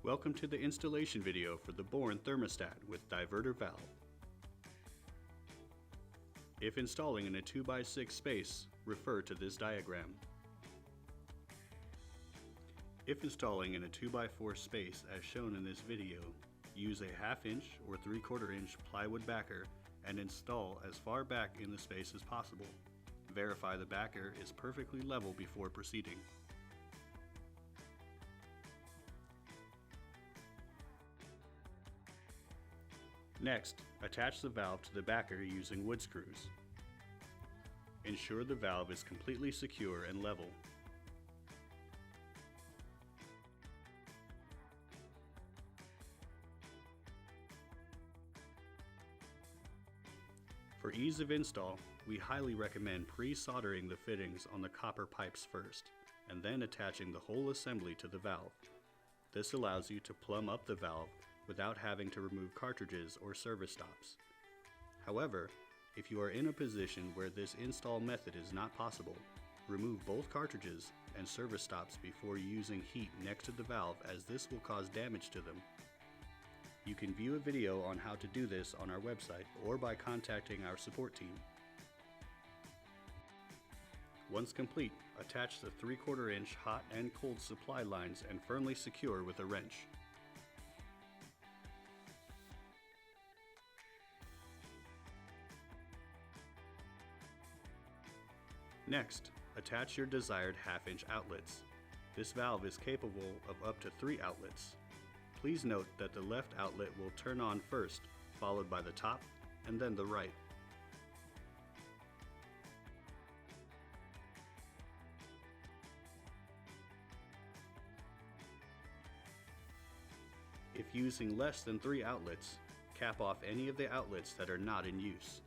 Welcome to the installation video for the Borhn thermostat with diverter valve. If installing in a 2x6 space, refer to this diagram. If installing in a 2x4 space as shown in this video, use a 1/2 inch or 3/4 inch plywood backer and install as far back in the space as possible. Verify the backer is perfectly level before proceeding. Next, attach the valve to the backer using wood screws. Ensure the valve is completely secure and level. For ease of install, we highly recommend pre-soldering the fittings on the copper pipes first, and then attaching the whole assembly to the valve. This allows you to plumb up the valve without having to remove cartridges or service stops. However, if you are in a position where this install method is not possible, remove both cartridges and service stops before using heat next to the valve, as this will cause damage to them. You can view a video on how to do this on our website or by contacting our support team. Once complete, attach the 3/4 inch hot and cold supply lines and firmly secure with a wrench. Next, attach your desired 1/2 inch outlets. This valve is capable of up to 3 outlets. Please note that the left outlet will turn on first, followed by the top, and then the right. If using less than 3 outlets, cap off any of the outlets that are not in use.